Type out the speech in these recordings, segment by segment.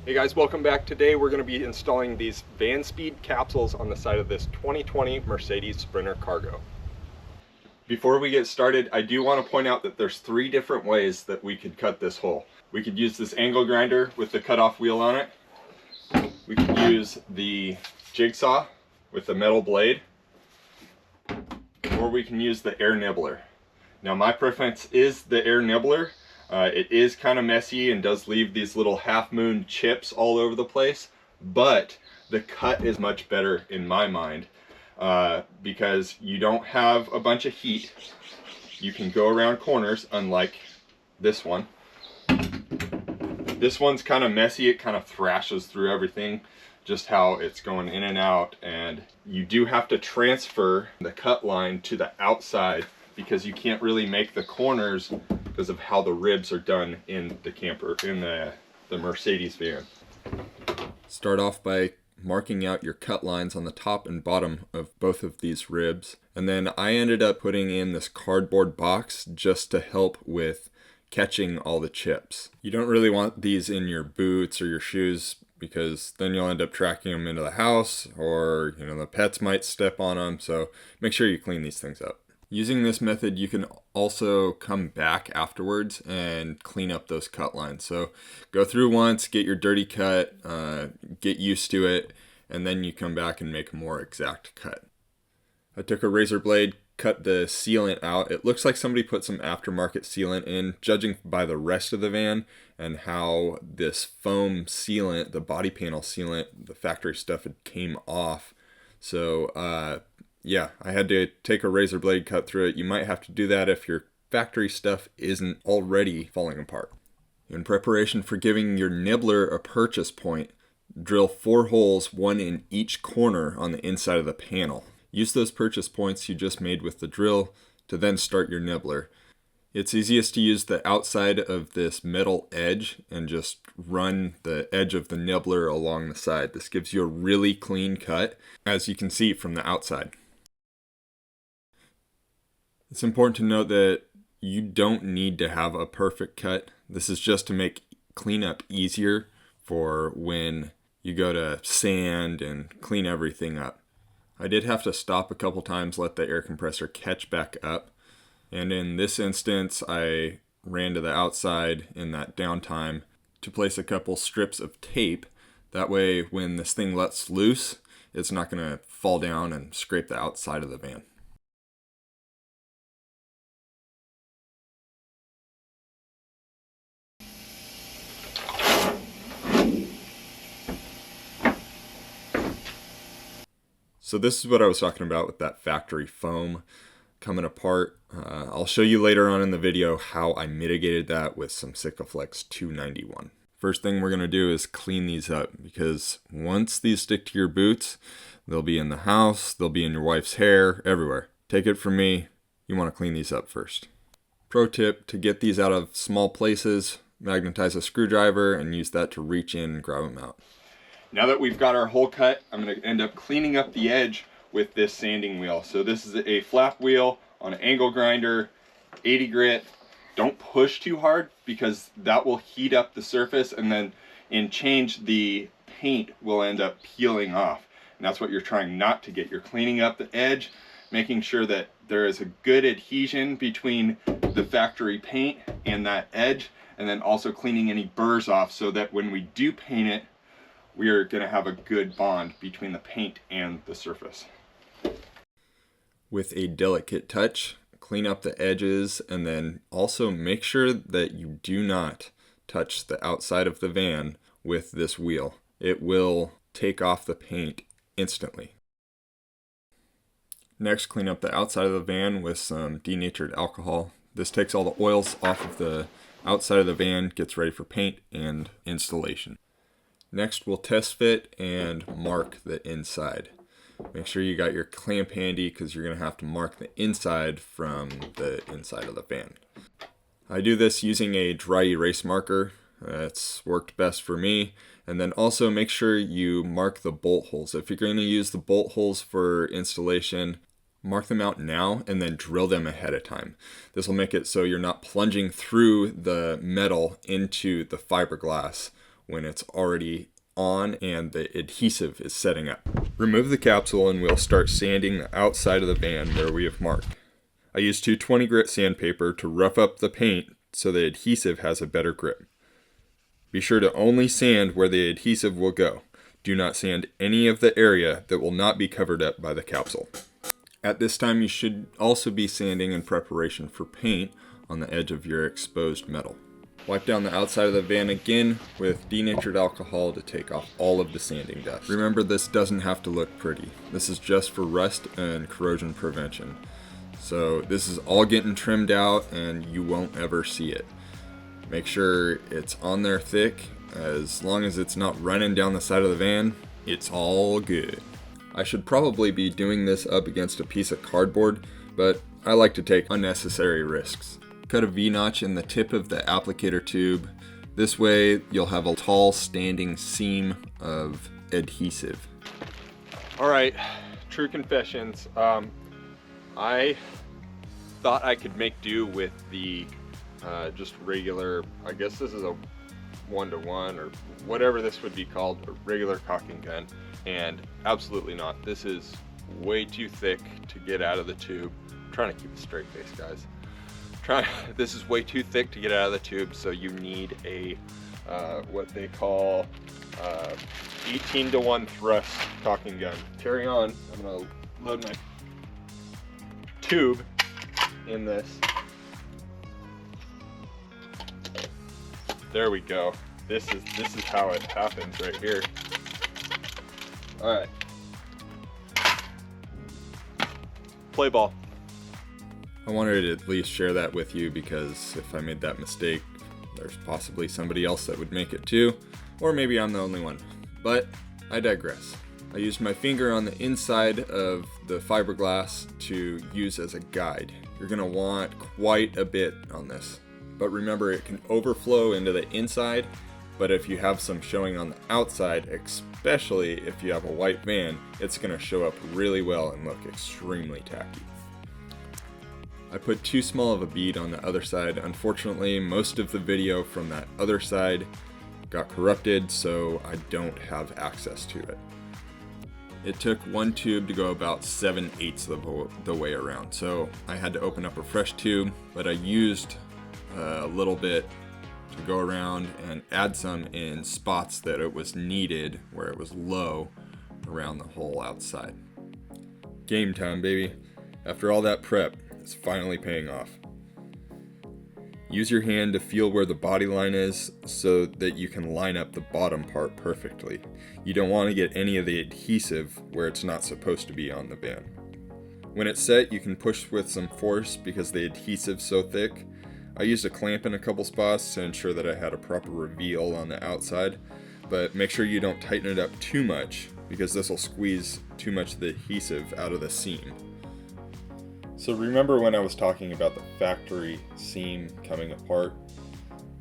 Hey guys, welcome back. Today we're going to be installing these Vanspeed capsules on the side of this 2020 Mercedes Sprinter Cargo. Before we get started, I do want to point out that there's three different ways that we could cut this hole. We could use this angle grinder with the cutoff wheel on it. We could use the jigsaw with the metal blade. Or we can use the air nibbler. Now my preference is the air nibbler. It is kind of messy and does leave these little half-moon chips all over the place, but the cut is much better in my mind because you don't have a bunch of heat. You can go around corners, unlike this one. This one's kind of messy. It kind of thrashes through everything, just how it's going in and out, and you do have to transfer the cut line to the outside because you can't really make the corners because of how the ribs are done in the camper, in the Mercedes van. Start off by marking out your cut lines on the top and bottom of both of these ribs. And then I ended up putting in this cardboard box just to help with catching all the chips. You don't really want these in your boots or your shoes because then you'll end up tracking them into the house, or the pets might step on them, so make sure you clean these things up. Using this method, you can also come back afterwards and clean up those cut lines. So go through once, get your dirty cut, get used to it, and then you come back and make a more exact cut. I took a razor blade, cut the sealant out. It looks like somebody put some aftermarket sealant in, judging by the rest of the van and how this foam sealant, the body panel sealant, the factory stuff, it came off. So yeah, I had to take a razor blade, cut through it. You might have to do that if your factory stuff isn't already falling apart. In preparation for giving your nibbler a purchase point, drill 4 holes, 1 in each corner on the inside of the panel. Use those purchase points you just made with the drill to then start your nibbler. It's easiest to use the outside of this metal edge and just run the edge of the nibbler along the side. This gives you a really clean cut, as you can see from the outside. It's important to note that you don't need to have a perfect cut. This is just to make cleanup easier for when you go to sand and clean everything up. I did have to stop a couple times, let the air compressor catch back up. And in this instance, I ran to the outside in that downtime to place a couple strips of tape. That way, when this thing lets loose, it's not going to fall down and scrape the outside of the van. So this is what I was talking about with that factory foam coming apart. I'll show you later on in the video how I mitigated that with some Sikaflex 291. First thing we're going to do is clean these up, because once these stick to your boots, they'll be in the house, they'll be in your wife's hair, everywhere. Take it from me, you want to clean these up first. Pro tip, to get these out of small places, magnetize a screwdriver and use that to reach in and grab them out. Now that we've got our hole cut, I'm going to end up cleaning up the edge with this sanding wheel. So this is a flap wheel on an angle grinder, 80 grit. Don't push too hard because that will heat up the surface, and then in change the paint will end up peeling off. And that's what you're trying not to get. You're cleaning up the edge, making sure that there is a good adhesion between the factory paint and that edge, and then also cleaning any burrs off so that when we do paint it, we are going to have a good bond between the paint and the surface. With a delicate touch, clean up the edges, and then also make sure that you do not touch the outside of the van with this wheel. It will take off the paint instantly. Next, clean up the outside of the van with some denatured alcohol. This takes all the oils off of the outside of the van, gets ready for paint and installation. Next, we'll test fit and mark the inside. Make sure you got your clamp handy because you're going to have to mark the inside from the inside of the van. I do this using a dry erase marker. It's worked best for me. And then also make sure you mark the bolt holes. If you're going to use the bolt holes for installation, mark them out now and then drill them ahead of time. This will make it so you're not plunging through the metal into the fiberglass when it's already on and the adhesive is setting up. Remove the capsule and we'll start sanding the outside of the van where we have marked. I use 220 grit sandpaper to rough up the paint so the adhesive has a better grip. Be sure to only sand where the adhesive will go. Do not sand any of the area that will not be covered up by the capsule. At this time, you should also be sanding in preparation for paint on the edge of your exposed metal. Wipe down the outside of the van again with denatured alcohol to take off all of the sanding dust. Remember, this doesn't have to look pretty. This is just for rust and corrosion prevention. So this is all getting trimmed out and you won't ever see it. Make sure it's on there thick. As long as it's not running down the side of the van, it's all good. I should probably be doing this up against a piece of cardboard, but I like to take unnecessary risks. Cut a V-notch in the tip of the applicator tube. This way you'll have a tall standing seam of adhesive. All right, true confessions. I thought I could make do with the just regular, I guess this is a 1-to-1 or whatever this would be called, a regular caulking gun, and absolutely not. This is way too thick to get out of the tube. I'm trying to keep a straight face, guys. This is way too thick to get out of the tube, so you need a what they call 18-to-1 thrust caulking gun. Carry on. I'm gonna load my tube in this. There we go. This is how it happens right here. All right. Play ball. I wanted to at least share that with you because if I made that mistake, there's possibly somebody else that would make it too, or maybe I'm the only one. But I digress. I used my finger on the inside of the fiberglass to use as a guide. You're gonna want quite a bit on this. But remember, it can overflow into the inside, but if you have some showing on the outside, especially if you have a white van, it's gonna show up really well and look extremely tacky. I put too small of a bead on the other side. Unfortunately, most of the video from that other side got corrupted, so I don't have access to it. It took one tube to go about 7/8 of the way around, so I had to open up a fresh tube, but I used a little bit to go around and add some in spots that it was needed, where it was low around the whole outside. Game time, baby. After all that prep, it's finally paying off. Use your hand to feel where the body line is so that you can line up the bottom part perfectly. You don't want to get any of the adhesive where it's not supposed to be on the van. When it's set, you can push with some force because the adhesive's so thick. I used a clamp in a couple spots to ensure that I had a proper reveal on the outside, but make sure you don't tighten it up too much because this will squeeze too much of the adhesive out of the seam. So remember when I was talking about the factory seam coming apart?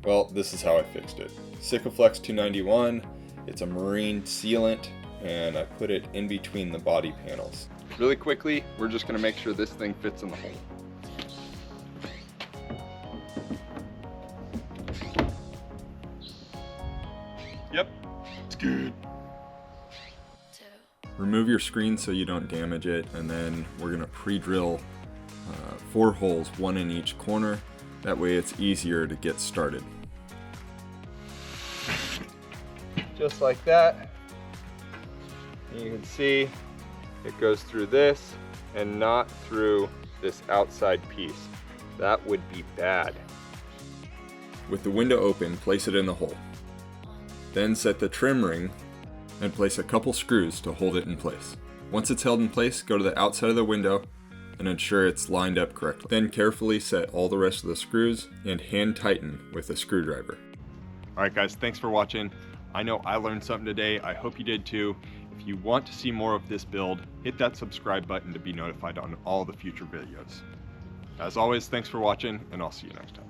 Well, this is how I fixed it. Sikaflex 291, it's a marine sealant, and I put it in between the body panels. Really quickly, we're just gonna make sure this thing fits in the hole. Yep, it's good. Remove your screen so you don't damage it, and then we're gonna pre-drill 4 holes, 1 in each corner. That way it's easier to get started. Just like that. And you can see it goes through this and not through this outside piece. That would be bad. With the window open, place it in the hole. Then set the trim ring and place a couple screws to hold it in place. Once it's held in place, go to the outside of the window and ensure it's lined up correctly. Then carefully set all the rest of the screws and hand tighten with a screwdriver. All right guys, thanks for watching. I know I learned something today. I hope you did too. If you want to see more of this build, hit that subscribe button to be notified on all the future videos. As always, thanks for watching, and I'll see you next time.